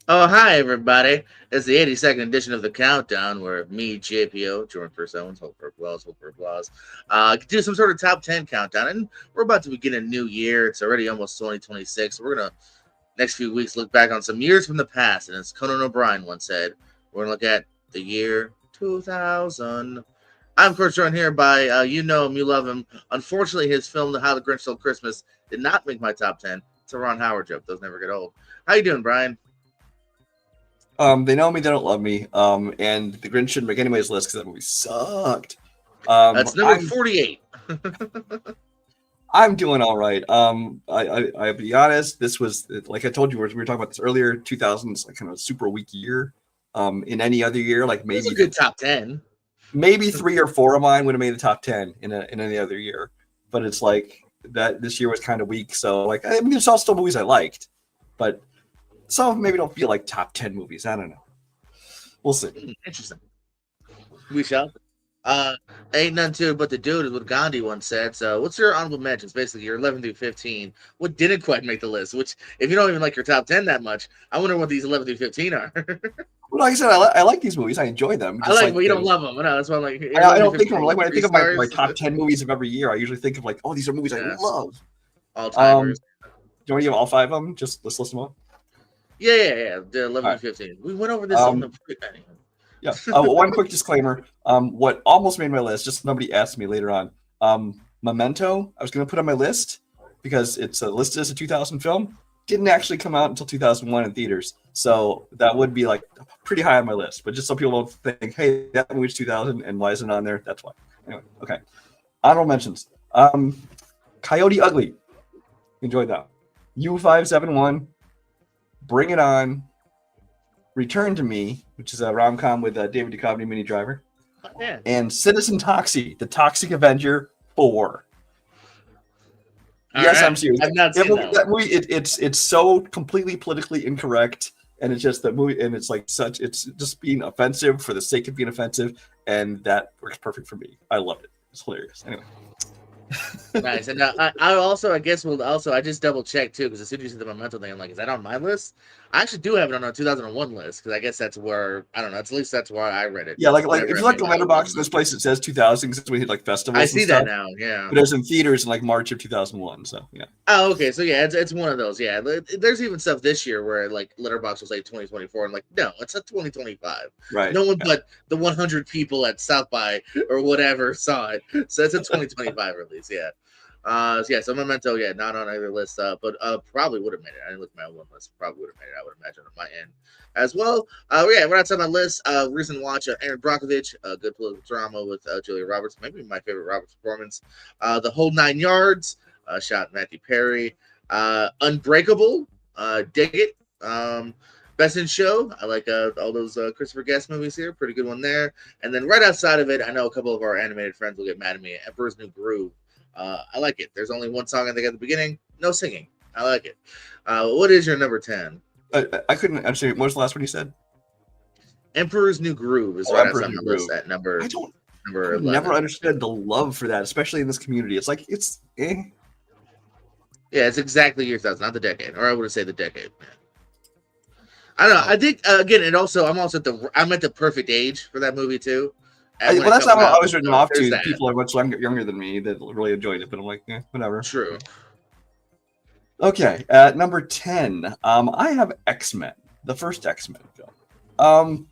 Oh, hi, everybody. It's the 82nd edition of the Countdown where me, JPO, Jordan First Owens, Hope for Applause, do some sort of top 10 countdown. And we're about to begin a new year. It's already almost 2026. We're going to, next few weeks, look back on some years from the past. And as Conan O'Brien once said, we're going to look at the year 2000. I'm, of course, joined here by, you know him, you love him. Unfortunately, his film, How the Grinch Stole Christmas, did not make my top 10. It's a Ron Howard joke. Those never get old. How you doing, Brian? They know me, they don't love me. And the Grinch shouldn't make anybody's list because that movie sucked. That's number I'm 48. I'm doing all right. I'll be honest. This was like I told you we were talking about this earlier. 2000s like kind of a super weak year. In any other year, like It was a good top 10. maybe 3 or 4 of mine would have made the top 10 in any other year. But it's like that this year was kind of weak. So like I mean, there's all still movies I liked, but some of them maybe don't feel like top 10 movies. I don't know. We'll see. Interesting. We shall. Uh, Ain't nothing to it but the dude is what Gandhi once said. So, what's your honorable mentions? Basically, your 11 through 15. What didn't quite make the list? Which, if you don't even like your top 10 that much, I wonder what these 11 through 15 are. Well, like I said, I like these movies. I enjoy them. I Just like, like but you don't love them. No, that's why I'm like, I 11 through don't think 15, of them like when I three think of my stars, top 10 movies of every year. I usually think of like, oh, these are movies I yeah, love. all Um, timers. do you want to give all five of them? Just let's list them all. Yeah. The 11 All right. through 15. We went over this on the. Um, yeah. One quick disclaimer. What almost made my list, just nobody asked me later on. Memento. I was going to put on my list because it's listed as a 2000 film. Didn't actually come out until 2001 in theaters, so that would be like pretty high on my list. But just so people don't think, hey, that movie's 2000, and why isn't it on there? That's why. Anyway, okay. Honorable mentions. Coyote Ugly. Enjoyed that. U571. Bring It On. Return to Me, which is a rom com with David Duchovny, Minnie Driver, Yeah. and Citizen Toxie, The Toxic Avenger 4. All Yes, I'm right. serious. I've not seen that one. That movie, it's so completely politically incorrect, and it's just that movie, and it's like such, it's just being offensive for the sake of being offensive, and that works perfect for me. I loved it. It's hilarious. Anyway, Nice. And I also, I guess, will also, I just double checked too, because as soon as you said the Memento thing, I'm like, is that on my list? I actually do have it on a 2001 list, because I guess that's where, I don't know, at least that's why I read it. yeah, like Whenever if I you like made the my letterbox in list. this place, it says 2000 because we hit like I festivals and see that stuff, now. Yeah. but it was in theaters in like March of 2001. So yeah, Oh, okay. So yeah, it's one of those. Yeah, there's even stuff this year where like Letterbox will say 2024. I'm like, no, it's a 2025. right. No one but the 100 people at South by or whatever saw it. So it's a 2025 release. Yeah. So Memento, yeah, not on either list, but probably would have made it. I didn't look at my own list. Probably would have made it. I would imagine on my end as well. Yeah, we're outside my list. Recent watch, Aaron Brockovich, good political drama with Julia Roberts, maybe my favorite Roberts performance. The Whole Nine Yards, shot Matthew Perry. Unbreakable, dig it. Best in Show, I like all those Christopher Guest movies here. Pretty good one there. And then right outside of it, I know a couple of our animated friends will get mad at me. Emperor's New Groove. I like it. There's only one song I think at the beginning. No singing. I like it. What is your number 10? I couldn't actually. What was the last one you said? Emperor's New Groove is Oh, right Emperor outside New my list Groove. at I don't. number I've never 11. understood the love for that, especially in this community. It's like it's. Yeah, it's exactly year 2000, not the decade. Or I would say the decade. I don't know. I think again, and also I'm at the perfect age for that movie too. And when Well, it that's comes not what I out, was written so off there's to. that. People are much younger than me that really enjoyed it, but I'm like, whatever. True. Okay, at number 10, I have X-Men, the first X-Men film. Um,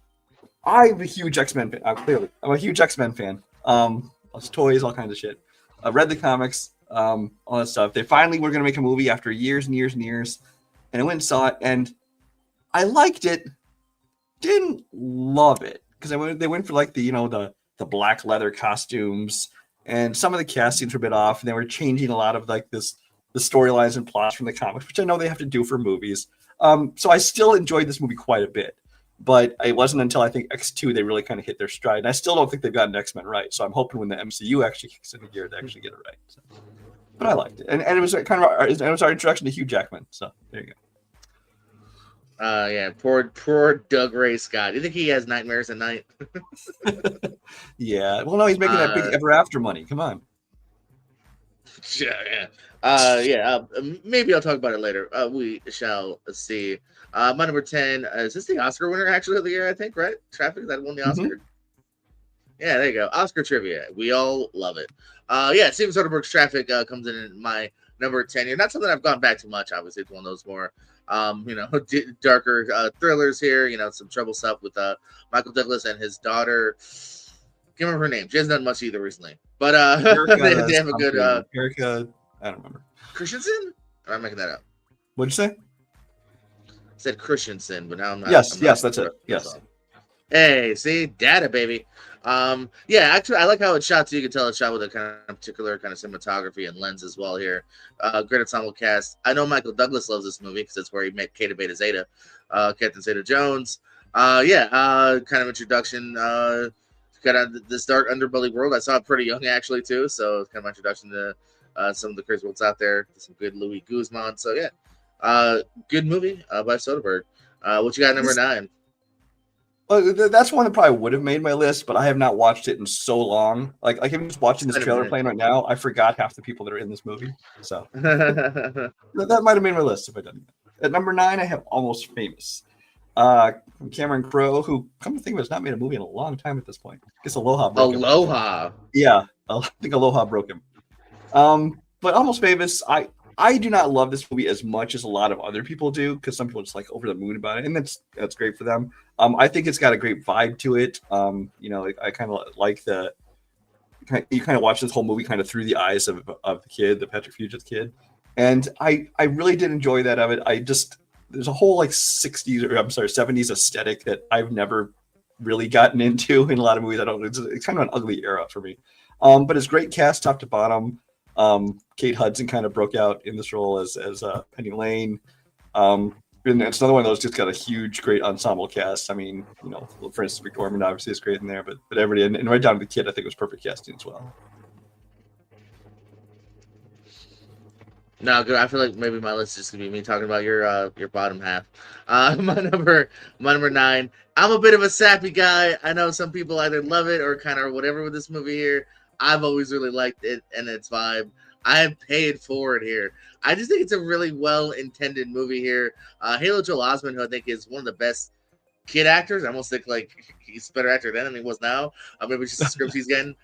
I'm a huge X-Men fan. Clearly, I'm a huge X-Men fan. Lots of toys, all kinds of shit. I read the comics, all that stuff. They finally were gonna make a movie after years and years and years, and I went and saw it, and I liked it. Didn't love it because they went for like the black leather costumes, and some of the castings were a bit off, and they were changing a lot of like the storylines and plots from the comics, which I know they have to do for movies. So I still enjoyed this movie quite a bit, but it wasn't until I think X2 they really kind of hit their stride. And I still don't think they've gotten X-Men right. So I'm hoping when the MCU actually kicks into gear, they actually get it right. So, but I liked it, and it was it was our introduction to Hugh Jackman. So there you go. Yeah, poor Doug Ray Scott. Do you think he has nightmares at night? Yeah. Well, no, he's making that big Uh, ever after money. Come on. Yeah. Maybe I'll talk about it later. We shall see. My number 10 is this the Oscar winner actually of the year? I think right. Traffic that won the Hmm. Oscar. Yeah, there you go. Oscar trivia. We all love it. Yeah, Steven Soderbergh's Traffic comes in at my number 10 here. Not something I've gone back to much. Obviously, it's one of those more, darker thrillers here. Some trouble stuff with Michael Douglas and his daughter. Can't remember her name. She hasn't done much either recently. But they Erica have a good something. Erica, I don't remember. Christensen. Or am I making that up? What'd you say? I said Christensen, but now I'm not. I'm Yes, not yes, that's sure. it. Yes. Hey, see, data, baby. Yeah, actually, I like how it's shot too. You can tell it's shot with a kind of particular kind of cinematography and lens as well here. Great ensemble cast. I know Michael Douglas loves this movie because that's where he met Kata Beta Zeta, Captain Zeta Jones. Kind of introduction. Kind of this dark underbelly world. I saw it pretty young actually too, so it's kind of my introduction to some of the crazy worlds out there. Some good Louis Guzman. So yeah, good movie by Soderbergh. What you got number 9? Well, that's one that probably would have made my list, but I have not watched it in so long. Like I'm just watching this trailer playing right now. I forgot half the people that are in this movie, so that might have made my list if I didn't. At number 9, I have Almost Famous. Cameron Crowe, who, come to think of it, has not made a movie in a long time at this point. I guess Aloha broke him. Aloha. Yeah, I think Aloha broke him. But Almost Famous, I do not love this movie as much as a lot of other people do, because some people are just like over the moon about it, and that's great for them. I think it's got a great vibe to it. I kind of like you kind of watch this whole movie kind of through the eyes of the kid, the Patrick Fugit kid, and I really did enjoy that of it. There's a whole like 70s aesthetic that I've never really gotten into in a lot of movies. It's kind of an ugly era for me. But it's great cast top to bottom. Kate Hudson kind of broke out in this role as Penny Lane. And it's another one of those just got a huge, great ensemble cast. I mean, for instance, McDormand obviously is great in there, but everybody and right down to the kid, I think was perfect casting as well. No, good. I feel like maybe my list is just gonna be me talking about your bottom half. My number 9. I'm a bit of a sappy guy. I know some people either love it or kind of whatever with this movie here. I've always really liked it and its vibe. I am paid for it here. I just think it's a really well intended movie here. Haley Joel Osment, who I think is one of the best kid actors. I almost think like he's a better actor then than he was now. Maybe it's just the scripts he's getting.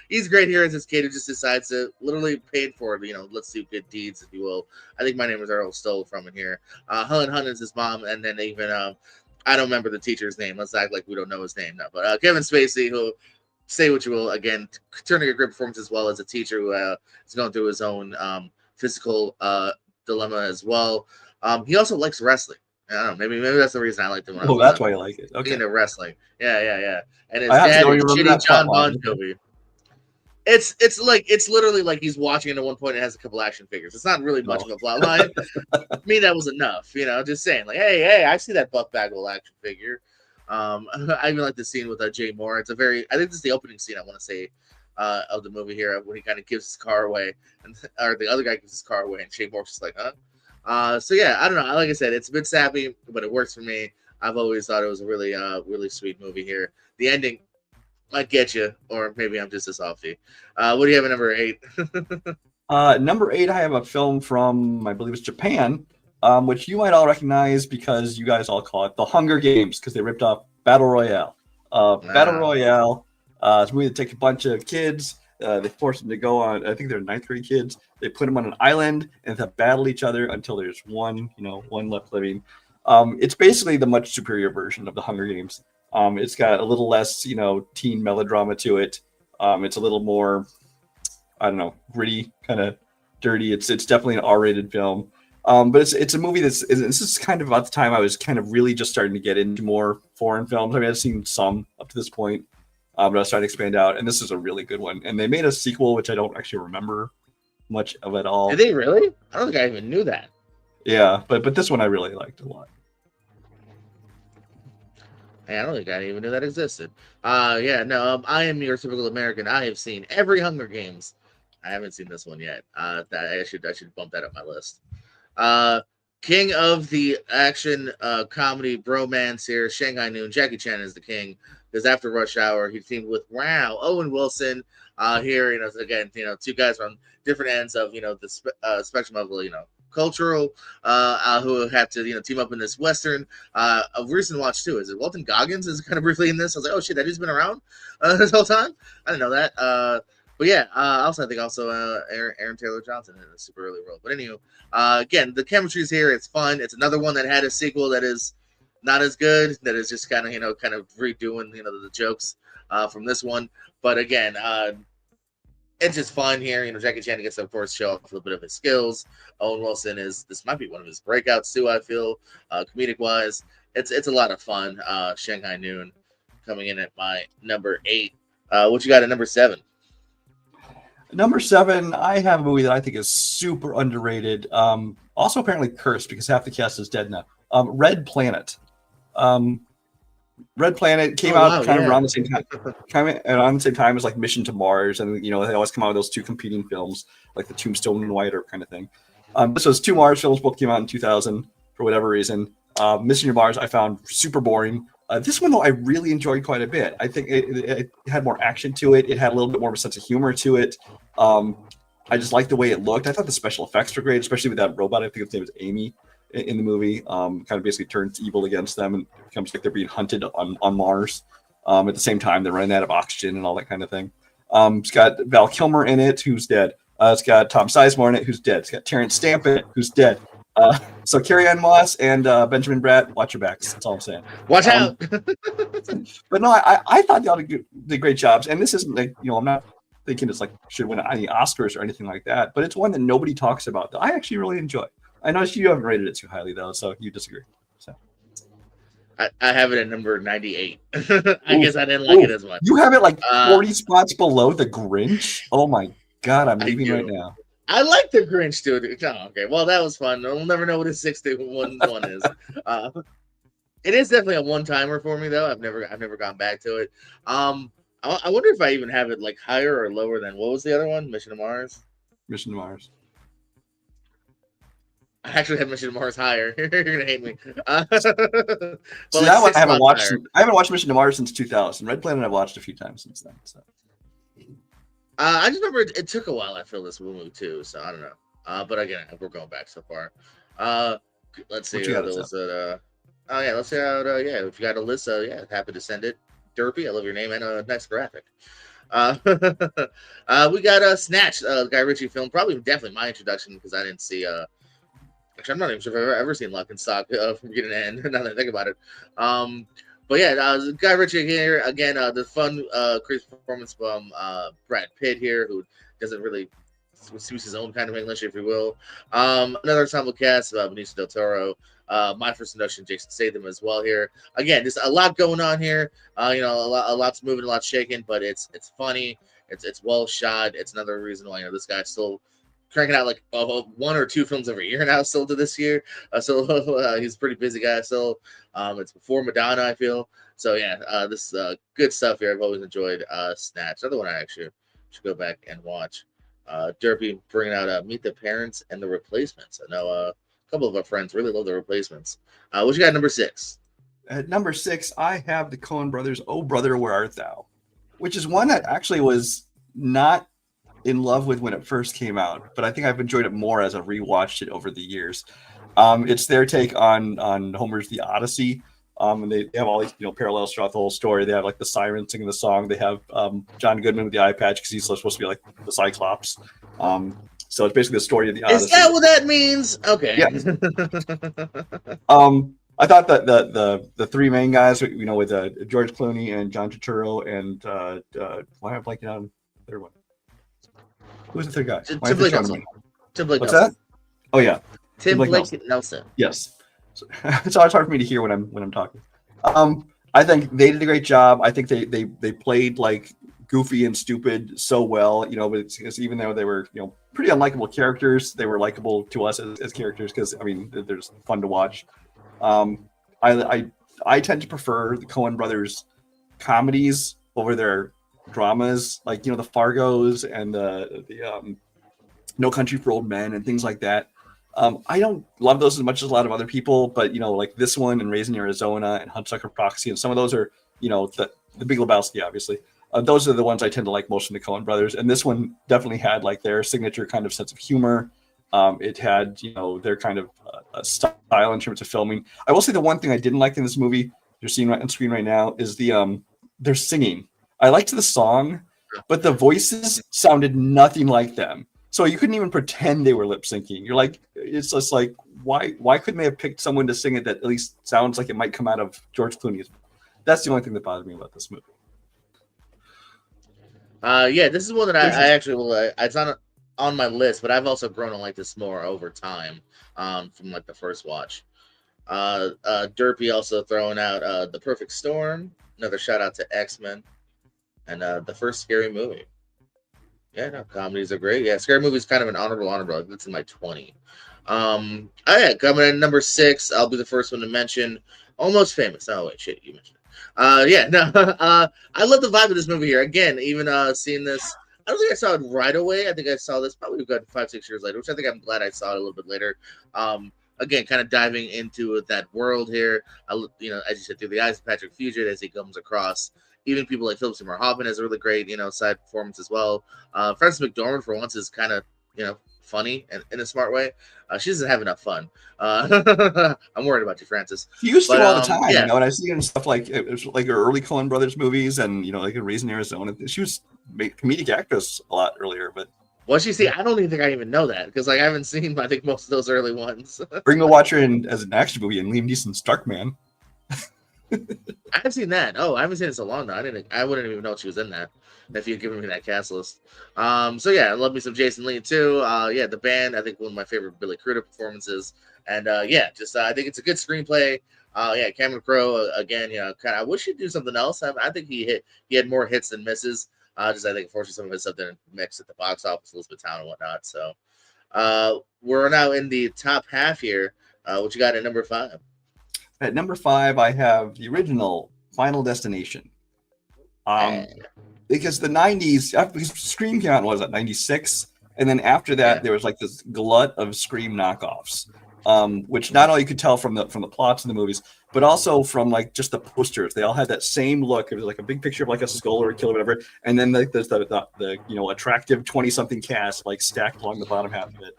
He's great here as this kid who just decides to literally paid for it. Let's do good deeds, if you will. I think My Name is Earl stole from it here. Helen Hunt is his mom, and then even I don't remember the teacher's name. Let's act like we don't know his name now. But Kevin Spacey, who say what you will, again, turning a great performance as well as a teacher who is going through his own physical dilemma as well. He also likes wrestling. I don't know. Maybe that's the reason I liked him. Oh, that's why you like it. Okay. Into wrestling. Yeah. And his I dad is remember shitty that John plot line. Bon Jovi. It's literally like he's watching it at one point and has a couple action figures. It's not really much of a plot line. To me, that was enough. Just saying like, hey, I see that Buff Bagwell action figure. I even like the scene with Jay Moore. I think this is the opening scene I want to say of the movie here when he kind of gives his car away, or the other guy gives his car away, and Jay Moore's just like, huh? So yeah, I don't know. Like I said, it's a bit sappy, but it works for me. I've always thought it was a really, really sweet movie here. The ending might get you, or maybe I'm just a softie. What do you have at number 8? Number 8, I have a film from, I believe it's Japan, which you might all recognize because you guys all call it The Hunger Games, because they ripped off Battle Royale. Battle Royale is a movie that takes a bunch of kids. They force them to go on, I think they're 9th grade kids. They put them on an island and they battle each other until there's one left living. It's basically the much superior version of The Hunger Games. It's got a little less, teen melodrama to it. It's a little more, I don't know, gritty, kind of dirty. It's definitely an R-rated film. But it's a movie this is kind of about the time I was kind of really just starting to get into more foreign films. I mean, I've seen some up to this point, but I was starting to expand out, and this is a really good one. And they made a sequel, which I don't actually remember much of at all. Did they really? I don't think I even knew that. Yeah, but this one I really liked a lot. Hey, I don't think I even knew that existed. I am your typical American. I have seen every Hunger Games. I haven't seen this one yet. I should bump that up my list. King of the action comedy bromance here, Shanghai Noon. Jackie Chan is the king. because after Rush Hour, he teamed with Owen Wilson. Here, again, two guys from different ends of the spectrum of cultural, who have to team up in this western. A recent watch too. Is it Walton Goggins is kind of briefly in this? I was like, oh shit, that dude's been around this whole time. I didn't know that. But yeah, I think Aaron Taylor Johnson in a super early role. But anyway, again, the chemistry's here. It's fun. It's another one that had a sequel that is not as good. That is just kind of redoing the jokes from this one. But again, it's just fun here. Jackie Chan gets to, of course, show off a little bit of his skills. Owen Wilson this might be one of his breakouts too. I feel comedic wise, it's a lot of fun. Shanghai Noon coming in at my number 8. What you got at number 7? Number 7, I have a movie that I think is super underrated. Also apparently cursed because half the cast is dead now. Red Planet. Red Planet came out kind of around the same time, as like Mission to Mars, and they always come out with those two competing films, like the Tombstone and White or kind of thing. This was 2 Mars films, both came out in 2000 for whatever reason. Mission to Mars I found super boring. This one, though, I really enjoyed quite a bit. I think it had more action to it. It had a little bit more of a sense of humor to it. I just liked the way it looked. I thought the special effects were great, especially with that robot. I think its name was Amy in the movie. Kind of basically turns evil against them and becomes like they're being hunted on Mars. At the same time, they're running out of oxygen and all that kind of thing. It's got Val Kilmer in it, who's dead. It's got Tom Sizemore in it, who's dead. It's got Terrence Stamp in it, who's dead. So Carrie-Ann Moss and Benjamin Bratt, watch your backs. That's all I'm saying. Watch out. But no, I thought they all did great jobs. And this isn't like, I'm not thinking it's like should win any Oscars or anything like that. But it's one that nobody talks about that I actually really enjoy. I know you haven't rated it too highly though, so you disagree. So I have it at number 98. I guess I didn't like it as much. You have it like 40 spots below The Grinch? Oh my God, I'm leaving right now. I like The Grinch, dude. Oh, okay, well, that was fun. We'll never know what his 61 one is. It is definitely a one-timer for me, though. I've never gone back to it. I wonder if I even have it like higher or lower than what was the other one? Mission to Mars. Mission to Mars. I actually have Mission to Mars higher. You're gonna hate me. So that one I haven't watched. I haven't watched Mission to Mars since 2000. Red Planet I've watched a few times since then. So. I just remember it took a while. I feel this movie too, so I don't know. But again, we're going back so far. Let's see. Let's see how. If you got a list, happy to send it. Derpy, I love your name and next graphic. We got Snatch, Guy Ritchie film. Probably definitely my introduction because I didn't see. Actually, I'm not even sure if I've ever seen Lock and Stock from beginning to end. Now that I think about it. But yeah, Guy Ritchie here again. The fun, crazy performance from Brad Pitt here, who doesn't really speaks his own kind of English, if you will. Another ensemble cast: Benicio del Toro. My first introduction, Jason Statham as well here. Again, just a lot going on here. A lot's moving, a lot's shaking, but it's funny. It's well shot. It's another reason why this guy's still cranking out like 1 or 2 films every year now, still to this year. So he's a pretty busy guy still. It's before Madonna, I feel. So yeah, this good stuff here. I've always enjoyed Snatch. Another one I actually should go back and watch. Derpy bringing out Meet the Parents and The Replacements. I know a couple of our friends really love The Replacements. What you got at number 6? At number 6, I have the Coen Brothers' Oh Brother, Where Art Thou? Which is one that actually was not in love with when it first came out, but I think I've enjoyed it more as I've rewatched it over the years. It's their take on Homer's The Odyssey. And they have all these parallels throughout the whole story. They have like the siren singing the song. They have John Goodman with the eye patch because he's supposed to be like the Cyclops. So it's basically the story of the Odyssey. Is that what that means? Okay. Yeah. I thought that the 3 main guys, with George Clooney and John Turturro and why am I blanking on the third one? Who's the third guy? Tim Blake Nelson. What's that? Oh yeah, Tim Blake Nelson. Yes. So it's hard for me to hear when I'm talking. I think they did a great job. I think they played like goofy and stupid so well. But it's even though they were pretty unlikable characters, they were likable to us as characters because they're just fun to watch. I tend to prefer the Coen Brothers comedies over their dramas, like the Fargos and the No Country for Old Men and things like that. I don't love those as much as a lot of other people, but like this one and Raising Arizona and Huntsucker Proxy and some of those are the The Big Lebowski, obviously. Those are the ones I tend to like most from the Coen brothers, and this one definitely had like their signature kind of sense of humor. It had, their kind of style in terms of filming. I will say the one thing I didn't like in this movie, you're seeing right on screen right now, is their singing. I liked the song, but the voices sounded nothing like them. So you couldn't even pretend they were lip syncing. You're like, it's just like, why couldn't they have picked someone to sing it that at least sounds like it might come out of George Clooney's? That's the only thing that bothered me about this movie. Yeah, this is one that I actually will. It's not on my list, but I've also grown to like this more over time, from like the first watch. Derpy also throwing out The Perfect Storm. Another shout out to X-Men, and the first Scary Movie. Yeah, no, comedies are great. Yeah, Scary Movie is kind of an honorable. It's in my 20. Yeah, coming in number 6. I'll be the first one to mention Almost Famous. Oh wait, shit, you mentioned it. Yeah, no, I love the vibe of this movie here. Again, even seeing this, I don't think I saw it right away. I think I saw this probably got 5-6 years later, which I think I'm glad I saw it a little bit later. Again, kind of diving into that world here. As you said, through the eyes of Patrick Fugit as he comes across. Even people like Philip Seymour Hoffman has a really great, side performance as well. Frances McDormand, for once, is kind of, funny and in a smart way. She doesn't have enough fun. I'm worried about you, Frances. She used to all the time, yeah. And I see her in stuff like it was like her early Coen Brothers movies, and like in Raising Arizona. She was a comedic actress a lot earlier, but. Well, she see, I don't even think I even know that because I haven't seen, I think, most of those early ones. Bring the Watcher in as an action movie in Liam Neeson's Darkman. I've seen that. Oh, I haven't seen it so long though. I wouldn't even know she was in that if you'd given me that cast list. So yeah, I love me some Jason Lee too. Yeah, the band, I think one of my favorite Billy Crudup performances. And I think it's a good screenplay. Yeah, Cameron Crowe again. I wish he'd do something else. I think he had more hits than misses. I think unfortunately some of his stuff didn't mix at the box office, Elizabethtown and whatnot. So we're now in the top half here. What you got at number 5? At number 5, I have the original Final Destination. Because the 90s, because Scream came out, was at 96? And then after that, there was like this glut of Scream knockoffs, which not only you could tell from the plots in the movies, but also from like just the posters. They all had that same look. It was like a big picture of like a skull or a kill or whatever. And then there's the attractive 20-something cast like stacked along the bottom half of it.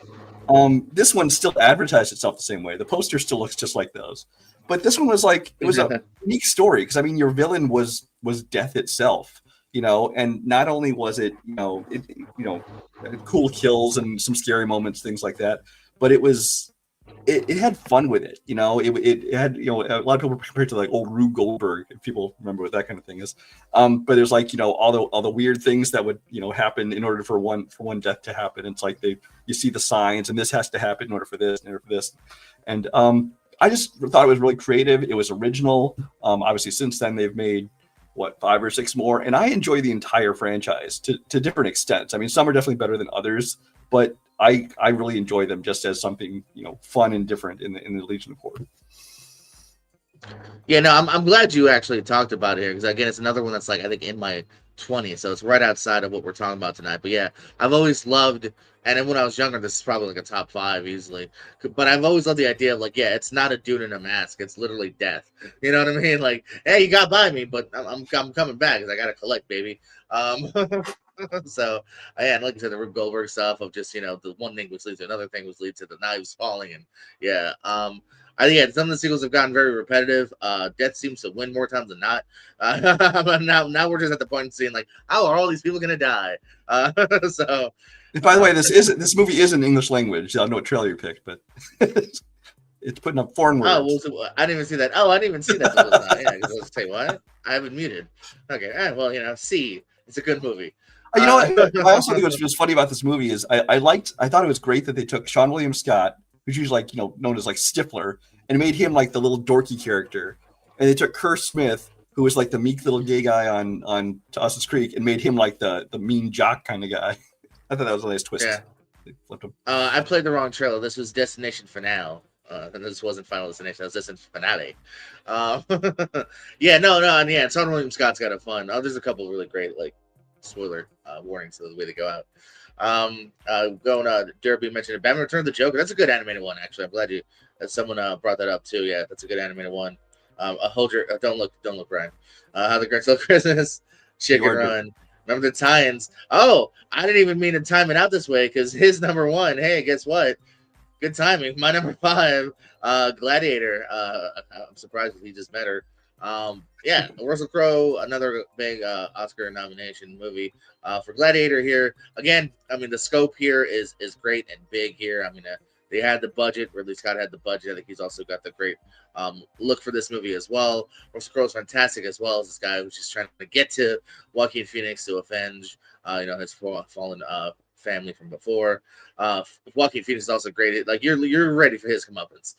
This one still advertised itself the same way. The poster still looks just like those. But this one was like, it was a unique story because your villain was death itself, and not only was it, cool kills and some scary moments, things like that, but it had fun with it. It had, a lot of people compare it to like old Rube Goldberg, if people remember what that kind of thing is. But there's like, all the weird things that would, happen in order for one death to happen. It's like you see the signs and this has to happen in order for this, And, I just thought it was really creative. It was original. Obviously, since then, they've made, 5 or 6 more. And I enjoy the entire franchise to different extents. Some are definitely better than others, but I really enjoy them just as something, fun and different in the Legion of Horror. Yeah, no, I'm glad you actually talked about it here because, again, it's another one that's like, I think, in my 20s, so it's right outside of what we're talking about tonight. But yeah, I've always loved, and then when I was younger, this is probably like a top 5 easily. But I've always loved the idea of like, yeah, it's not a dude in a mask; it's literally death. You know what I mean? Like, hey, you got by me, but I'm coming back because I gotta collect, baby. So and like I said, the Rube Goldberg stuff of just the one thing which leads to another thing, which leads to the knives falling, and yeah. I think some of the sequels have gotten very repetitive. Death seems to win more times than not. But now we're just at the point of seeing like, how are all these people gonna die? So. By the way, this movie is in English language. I don't know what trailer you picked, but it's putting up foreign words. Oh, well, I didn't even see that. Oh, I didn't even see that. Yeah, I was say what? I have it muted. Okay, well, see, it's a good movie. You know what? I also think what's funny about this movie is I thought it was great that they took Sean William Scott, who's usually like known as like Stifler, and made him like the little dorky character, and they took Kerr Smith, who was like the meek little gay guy on Dawson's Creek, and made him like the mean jock kind of guy. I thought that was a nice twist. Yeah. They flipped him. I played the wrong trailer. This was Destination Finale. And this wasn't Final Destination. That was Destination Finale. Yeah, no, and yeah, Sean William Scott's got a fun. There's a couple of really great like spoiler warnings to the way they go out. Derby mentioned Batman Return of the Joker. That's a good animated one, actually. I'm glad someone brought that up too. Yeah, that's a good animated one. Hold your don't look, Brian. How the Grinch Stole Christmas, Chicken Run. Remember the tie-ins? Oh, I didn't even mean to time it out this way because his number one. Hey, guess what? Good timing. My number five, Gladiator. I'm surprised that he just met her. Yeah, Russell Crowe, another big Oscar nomination movie for Gladiator here. Again, I mean the scope here is great and big here. I mean they had the budget. Ridley Scott had the budget. I think he's also got the great look for this movie as well. Russell Crowe's fantastic as well as this guy who's just trying to get to Joaquin Phoenix to avenge his fallen family from before. Joaquin Phoenix is also great. Like you're ready for his comeuppance.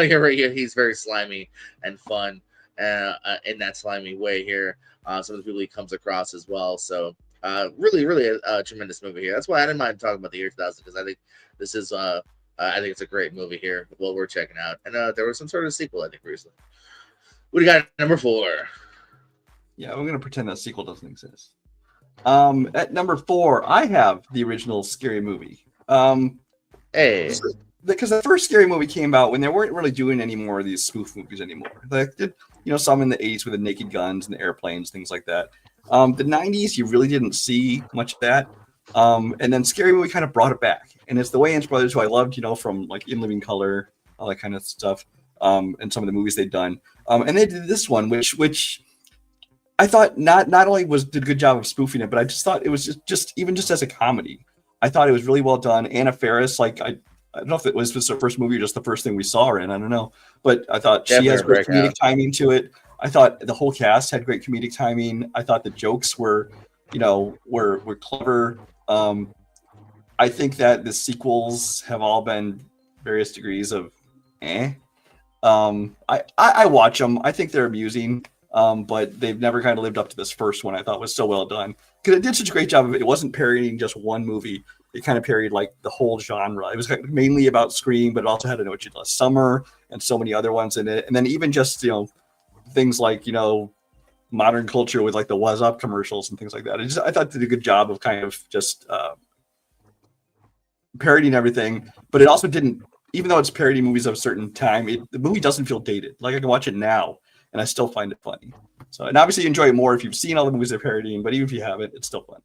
You're right. He's very slimy and fun in that slimy way here. Some of the people he comes across as well. So really, really a tremendous movie here. That's why I didn't mind talking about the year 2000 because I think this is I think it's a great movie here. Well, we're checking out, and there was some sort of sequel I think recently. What do you got at number 4? Yeah, we're gonna pretend that sequel doesn't exist. At number 4, I have the original Scary Movie. Hey, because the first Scary Movie came out when they weren't really doing any more of these spoof movies anymore. They did, some in the 80s with the naked guns and the airplanes, things like that. The 90s, you really didn't see much of that. And then Scary Movie kind of brought it back. And it's the Wayans brothers, who I loved, from like In Living Color, all that kind of stuff, and some of the movies they'd done. And they did this one, which I thought not only did a good job of spoofing it, but I just thought it was just as a comedy. I thought it was really well done. Anna Faris, I don't know if it was her first movie or just the first thing we saw her in. I don't know, but I thought she has great comedic timing to it. I thought the whole cast had great comedic timing. I thought the jokes were clever. I think that the sequels have all been various degrees of I watch them. I think they're amusing. But they've never kind of lived up to this first one. I thought was so well done because it did such a great job of it. It wasn't parodying just one movie. It kind of parodied like the whole genre. It was mainly about Scream, but it also had I Know What You Did Last Summer and so many other ones in it. And then even just things like modern culture with like the "Was Up" commercials and things like that. I thought they did a good job of kind of just parodying everything. But it also didn't, even though it's parodying movies of a certain time, the movie doesn't feel dated. Like I can watch it now and I still find it funny. So, and obviously you enjoy it more if you've seen all the movies they're parodying, but even if you haven't, it's still funny.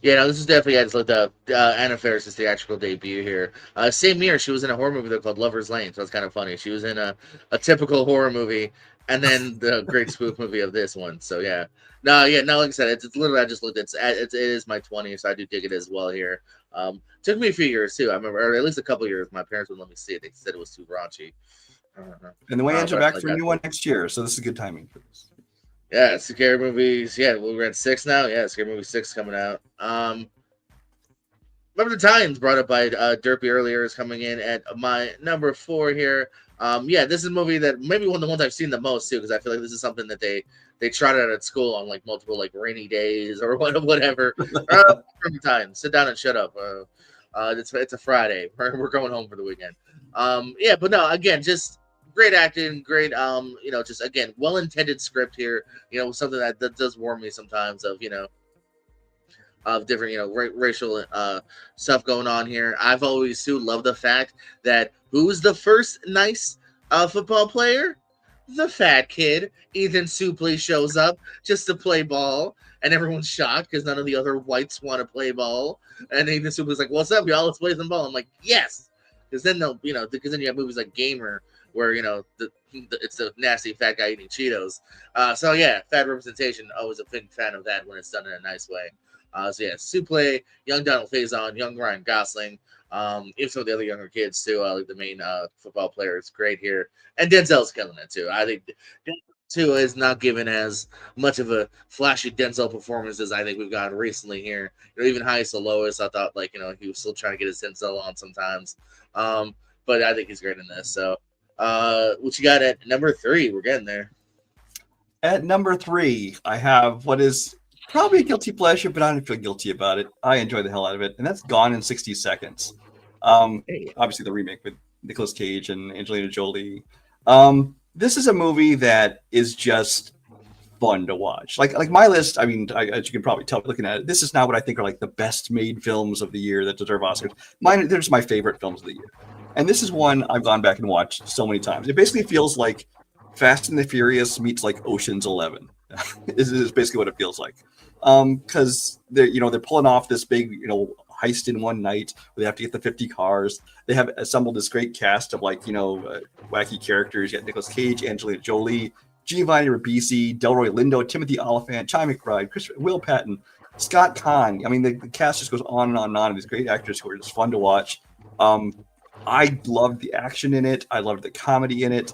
Yeah, no, this is definitely, I just looked up Anna Faris' theatrical debut here. Same year, she was in a horror movie called Lover's Lane, so it's kind of funny. She was in a typical horror movie, and then the great spoof movie of this one. So yeah, no, like I said, it's literally I just looked. It is my 20th, so I do dig it as well here. Took me a few years too. I remember, or at least a couple years. My parents wouldn't let me see it. They said it was too raunchy. And the Wayans are back for a new one next year, so this is good timing for this. Yeah, Scary Movies. Yeah, we're at 6 now. Yeah, Scary Movie 6 coming out. Remember the Titans brought up by Derpy earlier is coming in at my number 4 here. Yeah, this is a movie that maybe one of the ones I've seen the most too, because I feel like this is something that they trotted out at school on like multiple like rainy days or whatever. From the Titans, sit down and shut up. It's a Friday. We're going home for the weekend. Yeah, but no, again, just great acting, great just again well-intended script here. Something that does warm me sometimes of of different racial stuff going on here. I've always too loved the fact that who's the first nice football player? The fat kid. Ethan Suplee shows up just to play ball, and everyone's shocked because none of the other whites want to play ball. And Ethan Suplee's like, "What's up, y'all? Let's play some ball." I'm like, "Yes," because then because then you have movies like Gamer where it's the nasty fat guy eating Cheetos. So yeah, fat representation. Always a big fan of that when it's done in a nice way. So yeah, Suplee, young Donald Faison, young Ryan Gosling, even some of the other younger kids too. Like the main football player is great here, and Denzel's killing it too. I think Denzel too is not given as much of a flashy Denzel performance as I think we've gotten recently here. Even Highest to Lowest, I thought he was still trying to get his Denzel on sometimes, but I think he's great in this. So, what you got at number 3? We're getting there. At number 3, I have what is probably a guilty pleasure, but I don't feel guilty about it. I enjoy the hell out of it, and that's Gone in 60 Seconds. Obviously, the remake with Nicolas Cage and Angelina Jolie. This is a movie that is just fun to watch. Like my list, I mean, as you can probably tell looking at it, this is not what I think are like the best made films of the year that deserve Oscars. There's my favorite films of the year. And this is one I've gone back and watched so many times. It basically feels like Fast and the Furious meets like Ocean's 11. is basically what it feels like. Because they're pulling off this big heist in one night where they have to get the 50 cars. They have assembled this great cast of wacky characters. You got Nicolas Cage, Angelina Jolie, Giovanni Ribisi, Delroy Lindo, Timothy Olyphant, Chi McBride, Will Patton, Scott Conn. I mean, the cast just goes on and on and on. These great actors who are just fun to watch. I loved the action in it. I loved the comedy in it.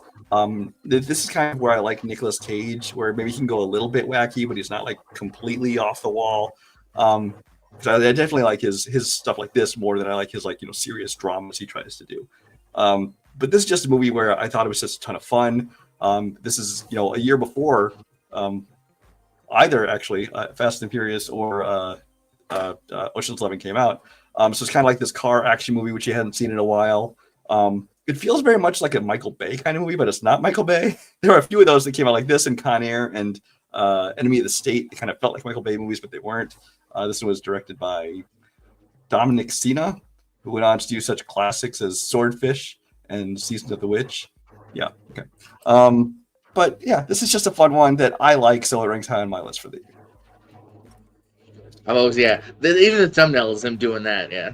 This is kind of where I like Nicolas Cage, where maybe he can go a little bit wacky, but he's not like completely off the wall. I definitely like his stuff like this more than I like his serious dramas he tries to do. But this is just a movie where I thought it was just a ton of fun. This is a year before either actually Fast and Furious or Ocean's 11 came out. So it's kind of like this car action movie which you hadn't seen in a while. It feels very much like a Michael Bay kind of movie, but it's not Michael Bay. There are a few of those that came out like this in Con Air and Enemy of the State. They kind of felt like Michael Bay movies, but they weren't. This one was directed by Dominic Sena, who went on to do such classics as Swordfish and Season of the Witch. Yeah, okay. But yeah, this is just a fun one that I like, so it ranks high on my list for the year. Oh yeah, even the thumbnail is him doing that. Yeah.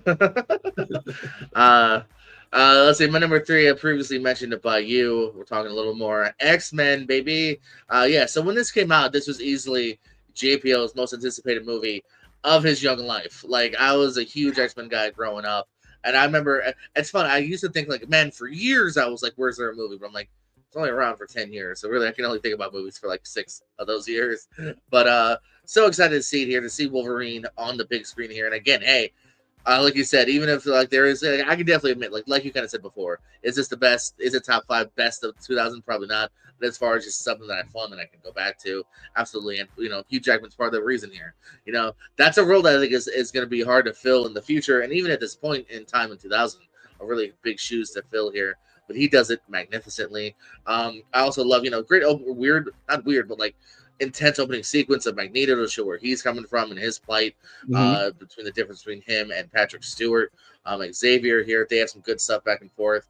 Let's see. My number 3, I previously mentioned it by you. We're talking a little more X-Men, baby. Yeah. So when this came out, this was easily JPL's most anticipated movie of his young life. Like, I was a huge X-Men guy growing up, and I remember it's fun. I used to think like, man, for years I was like, where's there a movie? But I'm like, it's only around for 10 years, so really I can only think about movies for like 6 of those years. But so excited to see it here, to see Wolverine on the big screen here. And again, hey, like you said, even if like there is, I can definitely admit, like you kind of said before, is this the best? Is it top 5 best of 2000? Probably not. But as far as just something that I fun that I can go back to, absolutely. And Hugh Jackman's part of the reason here. That's a role that I think is going to be hard to fill in the future, and even at this point in time in 2000, a really big shoes to fill here. But he does it magnificently. I also love, great, not weird, but like intense opening sequence of Magneto to show where he's coming from and his plight, between the difference between him and Patrick Stewart, like Xavier here. They have some good stuff back and forth.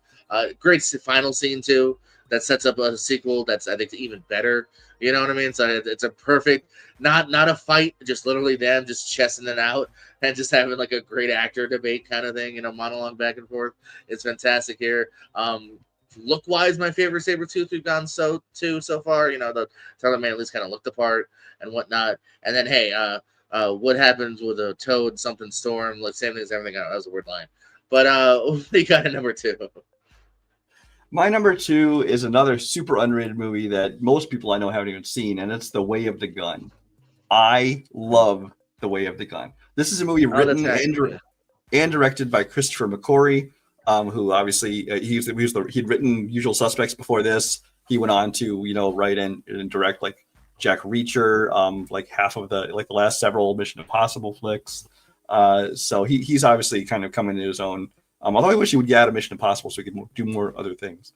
Great final scene too that sets up a sequel that's, I think, even better. You know what I mean? So it's a perfect, not a fight, just literally them just chessing it out and just having like a great actor debate kind of thing, monologue back and forth. It's fantastic here. Look wise, my favorite Sabretooth we've gone so far. The Tyler Man at least kind of looked the part and whatnot. And then, hey, what happens with a Toad something storm? Like, same thing as everything. That was a weird line. But we got a number 2. My number 2 is another super underrated movie that most people I know haven't even seen, and it's The Way of the Gun. I love The Way of the Gun. This is a movie written and directed by Christopher McQuarrie, who obviously he'd written Usual Suspects before this. He went on to write and direct like Jack Reacher, like half of the last several Mission Impossible flicks. So he's obviously kind of coming into his own. Although I wish he would get out of Mission Impossible so he could do more other things.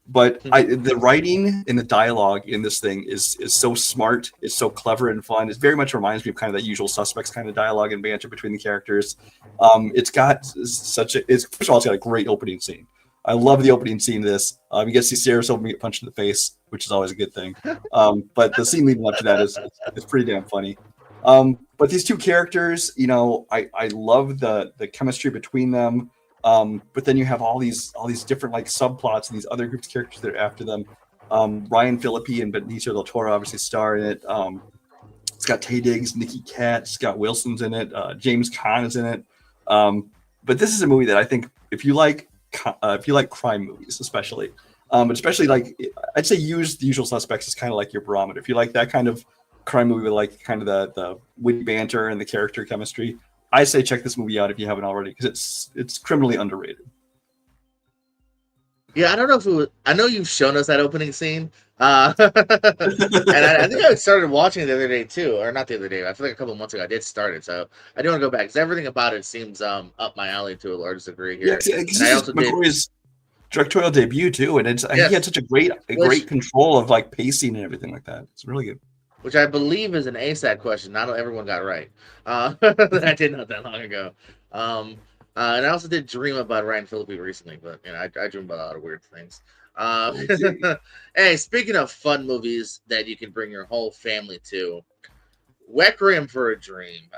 But the writing and the dialogue in this thing is so smart. It's so clever and fun. It very much reminds me of kind of that Usual Suspects kind of dialogue and banter between the characters. It's got first of all, it's got a great opening scene. I love the opening scene of this. You get to see Sarah Silverman get punched in the face, which is always a good thing. But the scene leading up to that is pretty damn funny. But these two characters, I love the chemistry between them. But then you have all these different like subplots and these other groups of characters that are after them. Ryan Phillippe and Benicio del Toro obviously star in it. It's got Taye Diggs, Nikki Katt, Scott Wilson's in it. James Caan is in it. But this is a movie that I think if you like crime movies, especially, but especially like I'd say use The Usual Suspects as kind of like your barometer. If you like that kind of crime movie with like kind of the witty banter and the character chemistry, I say check this movie out if you haven't already, because it's criminally underrated. Yeah, I don't know if it was, I know you've shown us that opening scene, and I think I started watching it the other day too, or not the other day. I feel like a couple of months ago I did start it, so I do want to go back because everything about it seems up my alley to a large degree here. Yeah, and I also did his directorial debut too, and he had such a great control of like pacing and everything like that. It's really good. Which I believe is an ASAT question. Not everyone got right. That I did not that long ago. And I also did dream about Ryan Phillippe recently, but I dream about a lot of weird things. Uh, Oh, gee. hey, speaking of fun movies that you can bring your whole family to, Requiem for a Dream.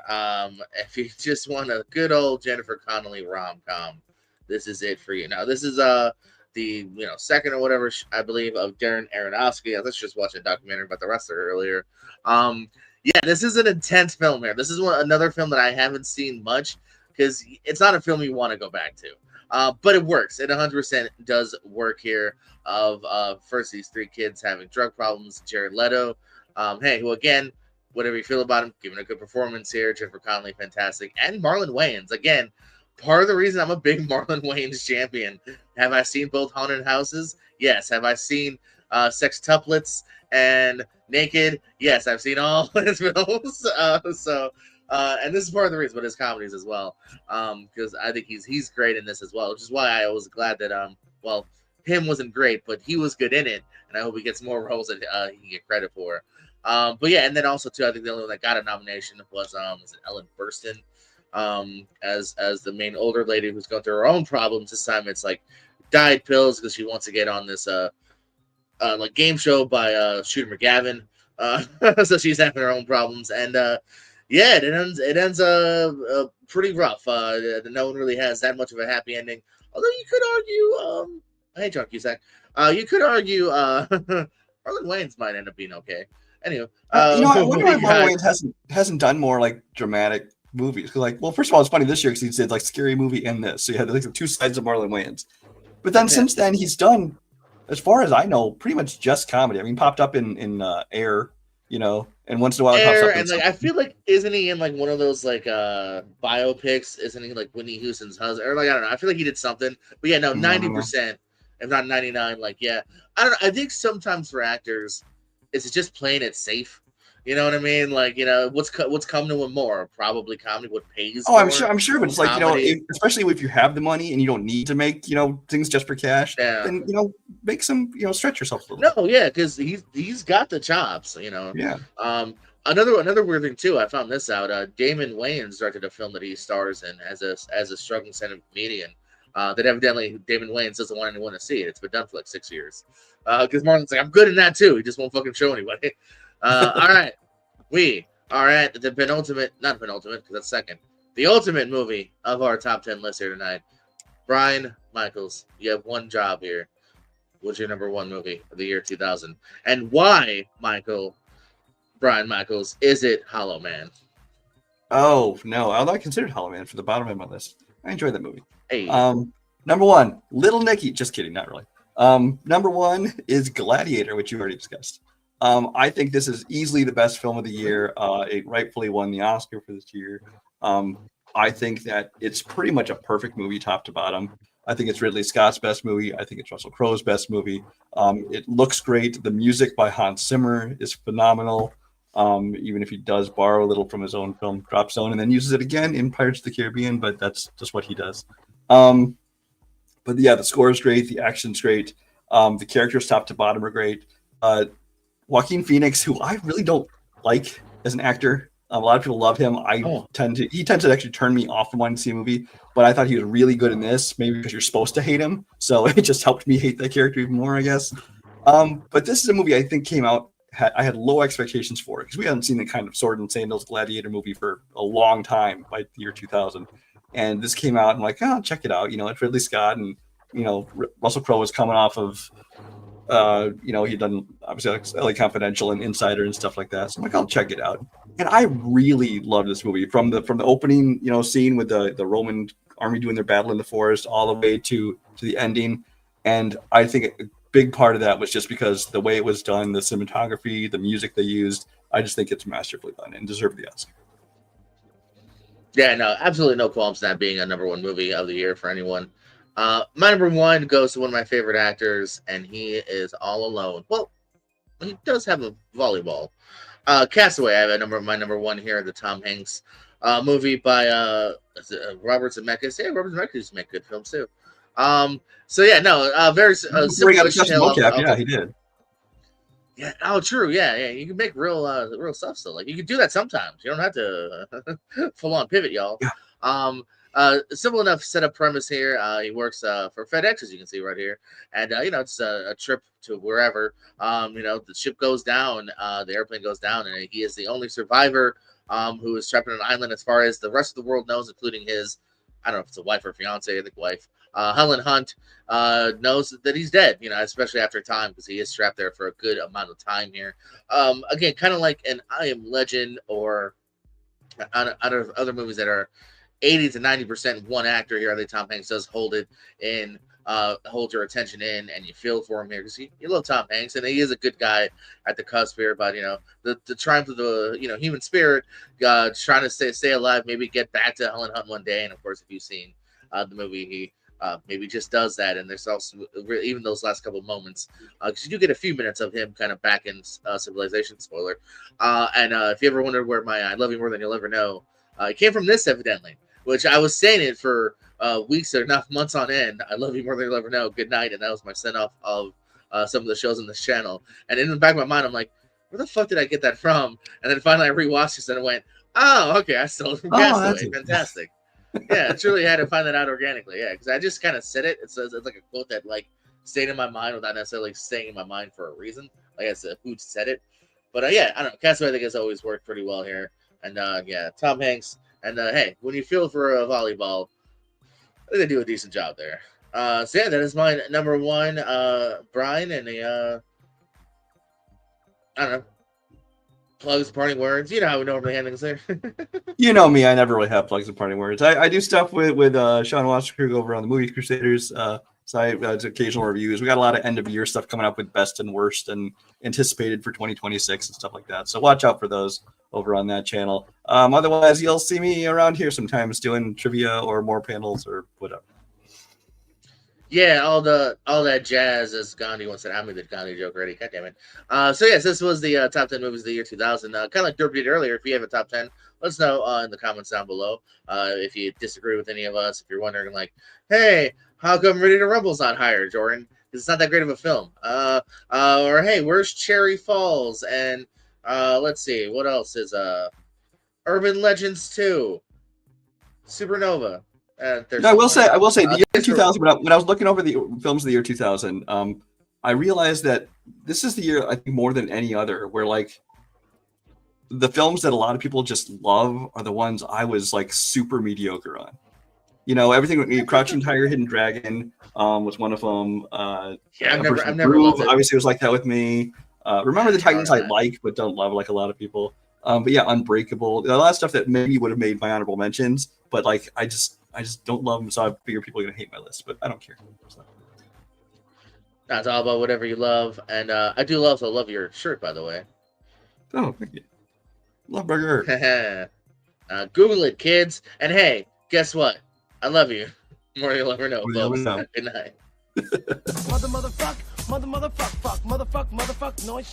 If you just want a good old Jennifer Connelly rom com, this is it for you. Now, this is the second or whatever I believe of Darren Aronofsky. Let's just watch a documentary about the wrestler earlier. Yeah, this is an intense film here. This is another film that I haven't seen much because it's not a film you want to go back to. But it works. It 100% does work here. Of first these three kids having drug problems. Jared Leto, hey, who again, whatever you feel about him, giving a good performance here. Jennifer Connelly, fantastic, and Marlon Wayans again. Part of the reason I'm a big Marlon Wayans champion. Have I seen both Haunted Houses? Yes. Have I seen Sextuplets and Naked? Yes, I've seen all his films. And this is part of the reason, but his comedies as well, because I think he's great in this as well, which is why I was glad that him wasn't great, but he was good in it, and I hope he gets more roles that he can get credit for. But yeah, and then also too, I think the only one that got a nomination was Ellen Burstyn, as the main older lady who's going through her own problems. This time it's like diet pills because she wants to get on this like game show by Shooter McGavin. So she's having her own problems, and yeah, it ends pretty rough. No one really has that much of a happy ending. Although you could argue, hey John Cusack, you could argue Marlon Wayans might end up being okay. Anyway, I wonder why Marlon Wayans hasn't done more like dramatic movies. Because well, first of all, it's funny this year because he did like Scary Movie and this, so you had like the two sides of Marlon Wayans. But then since then, he's done, as far as I know, pretty much just comedy. I mean, popped up in Air, and once in a while Air, pops up. And I feel like isn't he in like one of those like biopics? Isn't he like Whitney Houston's husband? Or I don't know. I feel like he did something. But yeah, no, 90%, if not 99. I don't know. I think sometimes for actors, is it just playing it safe? You know what I mean? What's coming to him more? Probably comedy. What pays? Oh, I'm sure, but it's comedy. Especially if you have the money and you don't need to make things just for cash. Yeah. Then make some stretch yourself a little. No, yeah, because he's got the chops. Yeah. Another weird thing too. I found this out. Damon Wayans directed a film that he stars in as a struggling stand-up comedian. That evidently Damon Wayans doesn't want anyone to see it. It's been done for like 6 years. Because Marlon's like, I'm good in that too. He just won't fucking show anybody. All right. We are at the not penultimate, because that's second. The ultimate movie of our top 10 list here tonight. Brian Michaels, you have one job here. What's your number one movie of the year 2000? And why, Brian Michaels, is it Hollow Man? Oh, no. I not considered Hollow Man for the bottom of my list. I enjoyed that movie. Hey. Number one, Little Nicky. Just kidding, not really. Number one is Gladiator, which you already discussed. I think this is easily the best film of the year. It rightfully won the Oscar for this year. I think that it's pretty much a perfect movie, top to bottom. I think it's Ridley Scott's best movie. I think it's Russell Crowe's best movie. It looks great. The music by Hans Zimmer is phenomenal. Even if he does borrow a little from his own film Drop Zone and then uses it again in Pirates of the Caribbean, but that's just what he does. But yeah, the score is great. The action's great. The characters top to bottom are great. Joaquin Phoenix, who I really don't like as an actor. A lot of people love him. He tends to actually turn me off from wanting to see a movie, but I thought he was really good in this, maybe because you're supposed to hate him. So it just helped me hate that character even more, I guess. But this is a movie I think came out, I had low expectations for it because we hadn't seen the kind of sword and sandals gladiator movie for a long time by the year 2000. And this came out and I'm like, oh, check it out. It's Ridley Scott and, Russell Crowe was coming off of, he'd done obviously like LA Confidential and Insider and stuff like that. So I'm like, I'll check it out. And I really love this movie from the opening, scene with the Roman army doing their battle in the forest all the way to the ending. And I think a big part of that was just because the way it was done, the cinematography, the music they used, I just think it's masterfully done and deserved the Oscar. Yeah, no, absolutely no qualms that being a number one movie of the year for anyone. My number one goes to one of my favorite actors, and he is all alone. Well, he does have a volleyball. Castaway, I have my number one here, the Tom Hanks movie by Robert Zemeckis. Yeah, Robert Zemeckis used to make good films too. So yeah, no, very simple. Yeah, he did. Yeah. Oh, true. Yeah. You can make real stuff still. Like you can do that sometimes. You don't have to full on pivot, y'all. Yeah. simple enough setup premise here. He works for FedEx, as you can see right here, and it's a trip to wherever. The ship goes down, the airplane goes down, and he is the only survivor who is trapped on an island, as far as the rest of the world knows, including his, I don't know if it's a wife or fiance, I think wife. Helen Hunt knows that he's dead, especially after time, because he is trapped there for a good amount of time here. Again, kind of like an I Am Legend, or out of other movies that are 80 to 90% one actor here. I think Tom Hanks does hold it in, hold your attention in, and you feel for him here, because you love Tom Hanks, and he is a good guy at the cusp here. But the triumph of the human spirit, trying to stay alive, maybe get back to Helen Hunt one day. And of course, if you've seen the movie, he maybe just does that. And there's also even those last couple of moments, because you do get a few minutes of him kind of back in Civilization, spoiler. And if you ever wondered where my I Love You More Than You'll Ever Know, it came from this, evidently, which I was saying it for weeks or not months on end. I love you more than you'll ever know. Good night. And that was my send off of some of the shows on this channel. And in the back of my mind, I'm like, where the fuck did I get that from? And then finally I rewatched this and I went, oh, okay, I stole it from Castaway. Fantastic. Yeah, I truly had to find that out organically. Yeah, because I just kind of said it. It's like a quote that like stayed in my mind without necessarily staying in my mind for a reason. Like I said, who said it? But yeah, I don't know. Castaway, I think, has always worked pretty well here. And yeah, Tom Hanks. And hey, when you feel for a volleyball, I think they do a decent job there. So yeah, that is my number one. Brian, and the I don't know, plugs, parting words. You know how we normally end things there. You know me, I never really have plugs and parting words. I do stuff with Sean Wasserkrug over on the Movie Crusaders site. It's occasional reviews. We got a lot of end of year stuff coming up with best and worst and anticipated for 2026 and stuff like that. So watch out for those over on that channel. Otherwise, you'll see me around here sometimes doing trivia or more panels or whatever. Yeah, all that jazz, as Gandhi once said. I made the Gandhi joke already. God damn it. So yes, this was the top 10 movies of the year 2000. Kind of like Derp did earlier. If you have a top 10, let us know in the comments down below. If you disagree with any of us, if you're wondering like, hey, how come Ready to Rumble's not higher, Jordan? Because it's not that great of a film. Or hey, where's Cherry Falls? And let's see, what else is Urban Legends 2, Supernova. I will say the year 2000, when I was looking over the films of the year 2000, I realized that this is the year, I think, more than any other, where like the films that a lot of people just love are the ones I was like super mediocre on. Everything. Crouching Tiger, Hidden Dragon was one of them. Yeah, I've never loved it. Obviously, it was like that with me. Remember the Titans I like but don't love like a lot of people. But yeah, Unbreakable. A lot of stuff that maybe would have made my honorable mentions, but like I just don't love them, so I figure people are gonna hate my list, but I don't care. So. It's all about whatever you love, and I do love your shirt, by the way. Oh, thank you. Love burger. Google it, kids. And hey, guess what? I love you more than you'll ever know, folks. Good night. Motherfuck, noise.